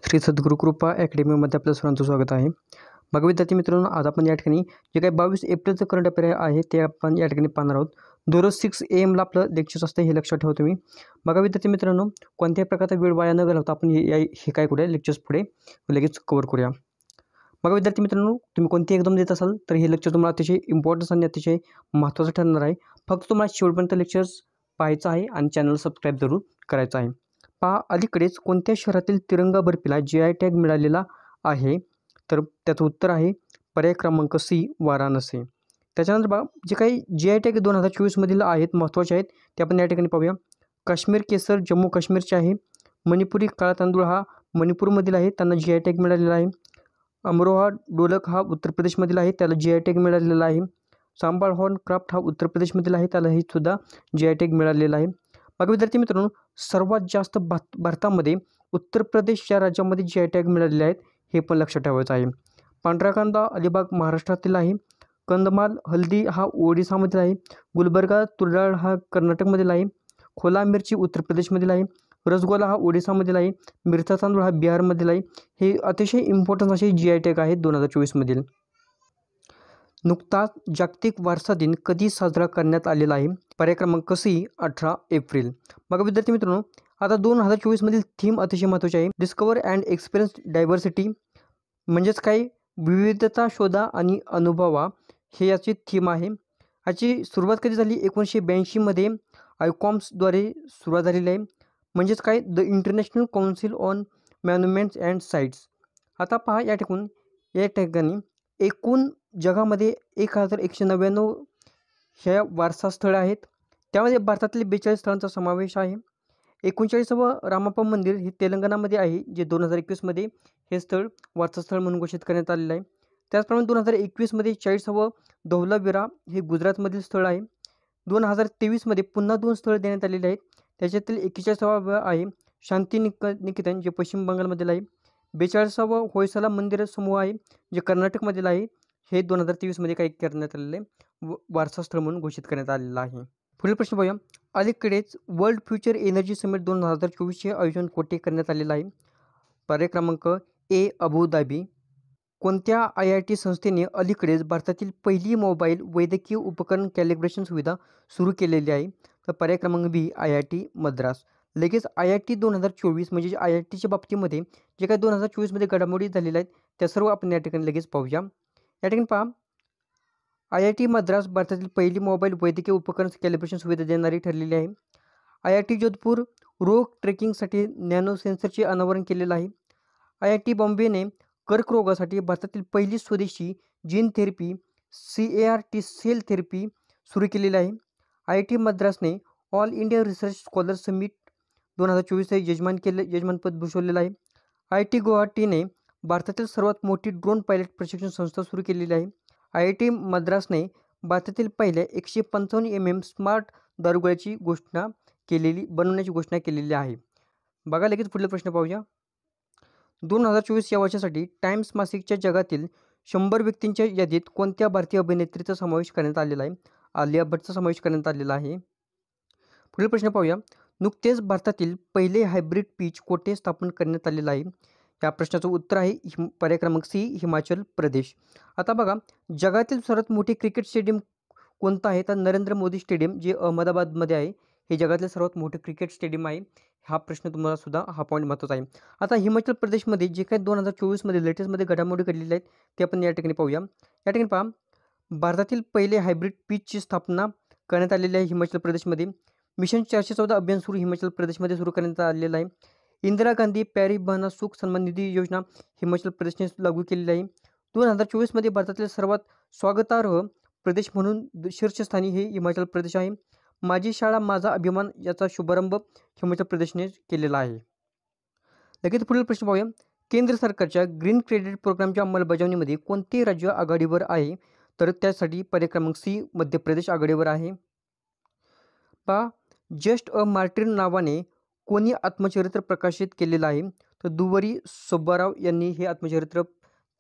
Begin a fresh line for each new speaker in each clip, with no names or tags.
श्री सद्गुरू कृपा अकॅडमीमध्ये आपलं सर्वांचं स्वागत आहे. बघा विद्यार्थी मित्रांनो, आज आपण या ठिकाणी जे काही 22 एप्रिलचं करंट अफेअर आहे ते आपण या ठिकाणी पाहणार आहोत. दररोज 6 AM आपलं लेक्चर्स असतं, हे लक्षात ठेवा तुम्ही. बघा विद्यार्थी मित्रांनो, कोणत्याही प्रकारचा वेळ वाया न घालवता आपण हे काय करूया, लेक्चर्स पुढे लगेच कव्हर करूया. बघा विद्यार्थी मित्रांनो, तुम्ही कोणती एक्झाम देत असाल तर हे लेक्चर तुम्हाला अतिशय इम्पॉर्टन्स आणि अतिशय महत्त्वाचं ठरणार आहे. फक्त तुम्हाला शेवटपर्यंत लेक्चर्स पाहायचं आहे आणि चॅनल सबस्क्राईब जरूर करायचं आहे. पहा, अलीकडेच कोणत्या शहरातील तिरंगा बर्फीला GI टॅग मिळालेला आहे? तर त्याचं उत्तर आहे पर्याय क्रमांक C, वाराणसी. त्याच्यानंतर बघा, जे काही GI टॅग 2024मधील आहेत, महत्त्वाचे आहेत, ते आपण या ठिकाणी पाहूया. काश्मीर केसर जम्मू काश्मीरचे आहे. मणिपुरी काळा तांदूळ हा मणिपूरमधील आहे, त्यांना GI टॅग मिळालेला आहे. अमरोहा डोलक हा उत्तर प्रदेशमधील आहे, त्याला GI टॅग मिळालेला आहे. सांबाळ हॉर्न क्राफ्ट हा उत्तर प्रदेशमधील आहे, त्यालाही सुद्धा GI टॅग मिळालेला आहे. बघा विद्यार्थी मित्रांनो, सर्वात जास्त भारतामध्ये उत्तर प्रदेश या राज्यामध्ये GI टॅग मिळालेले आहेत, हे पण लक्षात ठेवायचं आहे. पांढरा कांदा अलिबाग महाराष्ट्रातील आहे. कंदमाल हल्दी हा ओडिसामधील आहे. गुलबर्गा तुरडाळ हा कर्नाटकमधील आहे. खोला मिरची उत्तर प्रदेशमधील आहे. रसगोला हा ओडिसामधील आहे. मिरचा तांदूळ हा बिहारमधील आहे. हे अतिशय इम्पॉर्टन्स असे GI टॅग आहेत 2024मधील. नुकताच जागतिक वारसा दिन कधी साजरा करण्यात आलेला आहे? पर्याय क्रमांक C, 18 एप्रिल. बघा विद्यार्थी मित्रांनो, आता 2024मधील थीम अतिशय महत्त्वाची आहे. डिस्कवर अँड एक्सपिरियन्स डायव्हर्सिटी, म्हणजेच काय, विविधता शोधा आणि अनुभवा, हे याची थीम आहे. याची सुरुवात कधी झाली? 1982मध्ये आयकॉम्सद्वारे सुरुवात झालेली आहे. म्हणजेच काय, the international council on monuments and sites. आता पहा, या ठिकाणी एकूण जगामध्ये 1199 ह्या वारसा स्थळं आहेत. त्यामध्ये भारतातील 42 स्थळांचा समावेश आहे. 39वं रामप्पा मंदिर हे तेलंगणामध्ये आहे, जे 2021मध्ये हे स्थळ वारसास्थळ म्हणून घोषित करण्यात आलेलं आहे. त्याचप्रमाणे 2021मध्ये 40वं धौलावीरा हे गुजरातमधील स्थळ आहे. 2023मध्ये पुन्हा 2 स्थळं देण्यात आलेली आहेत. त्याच्यातील 41वं आहे शांती निकेतन, जे पश्चिम बंगालमधील आहे. 42वं होयसला मंदिर समूह आहे, जे कर्नाटकमधील आहे. हे 2023मध्ये काही करण्यात आलेले वारसास्थळ म्हणून घोषित करण्यात आलेलं आहे. पुढील प्रश्न पाहूया. अलीकडेच वर्ल्ड फ्युचर एनर्जी समिट 2024चे आयोजन कोठे करण्यात आलेलं आहे? पर्याय क्रमांक A, अबुधाबी. कोणत्या IIT संस्थेने अलीकडेच भारतातील पहिली मोबाईल वैद्यकीय उपकरण कॅलिब्रेशन सुविधा सुरू केलेली आहे? तर पर्याय क्रमांक B, IIT मद्रास. लगेच IIT 2024 म्हणजे IITच्या बाबतीमध्ये जे काही 2024मध्ये घडामोडी झालेल्या आहेत त्या सर्व आपण या ठिकाणी लगेच पाहूया. या ठिकाणी पहा, IIT मद्रास भारतातील पहिली मोबाईल वैद्यकीय उपकरण कॅलिब्रेशन सुविधा देणारी ठरलेली आहे. IIT जोधपूर रोग ट्रेकिंगसाठी नॅनो सेन्सरचे अनावरण केलेलं आहे. IIT बॉम्बेने कर्करोगासाठी भारतातील पहिली स्वदेशी gene therapy CAR-T sale therapy सुरू केलेली आहे. IIT मद्रासने all India research scholar summit 2024 हे यजमानपद भूषवलेलं आहे. IIT गुवाहाटीने भारतातील सर्वात मोठी ड्रोन पायलट प्रशिक्षण संस्था सुरू केलेली आहे. IIT मद्रासने भारतातील पहिल्या 155 mm स्मार्ट दारुगोळ्याची बनवण्याची घोषणा केलेली आहे. बघा लगेच पुढील प्रश्न पाहूया. 2024 या वर्षासाठी टाइम्स मासिकच्या जगातील 100 व्यक्तींच्या यादीत कोणत्या भारतीय अभिनेत्रीचा समावेश करण्यात आलेला आहे? आलिया भट्टचा समावेश करण्यात आलेला आहे. पुढील प्रश्न पाहूया. नुकतेच भारतातील पहिले हायब्रिड पिच कोठे स्थापन करण्यात आलेलं आहे? या प्रश्नाचं उत्तर आहे पर्याय क्रमांक C, हिमाचल प्रदेश. आता बघा, जगातील सर्वात मोठे क्रिकेट स्टेडियम कोणतं आहे? तर नरेंद्र मोदी स्टेडियम, जे अहमदाबादमध्ये आहे, हे जगातले सर्वात मोठे क्रिकेट स्टेडियम आहे. हा प्रश्न तुम्हाला सुद्धा हा पॉईंट महत्त्वाचा आहे. आता हिमाचल प्रदेशमध्ये जे काही 2024मध्ये लेटेस्टमध्ये घडामोडी घडलेल्या आहेत ते आपण या ठिकाणी पाहूया. या ठिकाणी पहा, भारतातील पहिले हायब्रिड पिचची स्थापना करण्यात आलेली आहे हिमाचल प्रदेशमध्ये. मिशन 414 अभियान सुरू हिमाचल प्रदेशमध्ये सुरू करण्यात आलेलं आहे. इंदिरा गांधी प्यारी बहना सुख सन्मान निधी योजना हिमाचल प्रदेशने लागू केलेली आहे. 2024मध्ये भारतातील सर्वात स्वागतार्ह प्रदेश म्हणून शीर्षस्थानी हे हिमाचल प्रदेश आहे. माझी शाळा माझा अभिमान याचा शुभारंभ हिमाचल प्रदेशने केलेला आहे. लगेच पुढील प्रश्न पाहूया. केंद्र सरकारच्या ग्रीन क्रेडिट प्रोग्रामच्या अंमलबजावणीमध्ये कोणते राज्य आघाडीवर आहे? तर त्यासाठी पर्याय क्रमांक C, मध्य प्रदेश आघाडीवर आहे. पहा, जस्ट अ मार्टिर नावाने कोणी आत्मचरित्र प्रकाशित केलेलं आहे? तर दुवरी सुब्बाराव यांनी हे आत्मचरित्र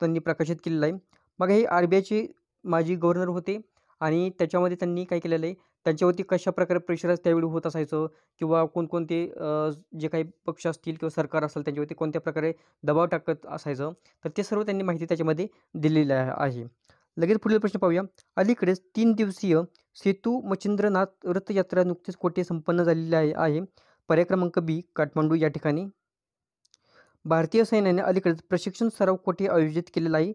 प्रकाशित केलेलं आहे. बघा, हे RBIचे माजी गव्हर्नर होते आणि त्याच्यामध्ये त्यांनी काय केलेलं आहे, त्यांच्यावरती कशाप्रकारे प्रेशराईज त्यावेळी होत असायचं किंवा कोणकोणते जे काही पक्ष असतील किंवा सरकार असेल त्यांच्यावरती कोणत्या प्रकारे दबाव टाकत असायचं, तर ते सर्व त्यांनी माहिती त्याच्यामध्ये दिलेली आहे. लगेच पुढील प्रश्न पाहूया. अलीकडेच 3 दिवसीय सेतू मच्छिंद्रनाथ रथयात्रा नुकतीच कोठे संपन्न झालेली आहे? पर्याय क्रमांक बी, काठमांडू या ठिकाणी. भारतीय सैन्याने अलीकडेच प्रशिक्षण सराव कोठे आयोजित केलेला आहे?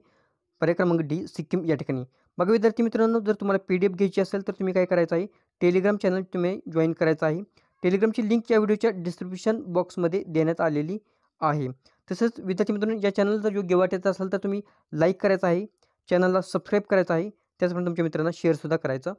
पर्याय क्रमांक डी, सिक्कीम या ठिकाणी. बघा विद्यार्थी मित्रांनो, जर तुम्हाला PDF घ्यायची असेल तर तुम्ही काय करायचं आहे, टेलिग्राम चॅनल तुम्ही जॉईन करायचं आहे. टेलिग्रामची लिंक या व्हिडिओच्या डिस्क्रिप्शन बॉक्समध्ये देण्यात आलेली आहे. तसंच विद्यार्थी मित्रांनो, या चॅनल जर योग्य वाटत असेल तर तुम्ही लाईक करायचं आहे, चॅनलला सबस्क्राईब करायचं आहे, त्याचप्रमाणे तुमच्या मित्रांना शेअरसुद्धा करायचं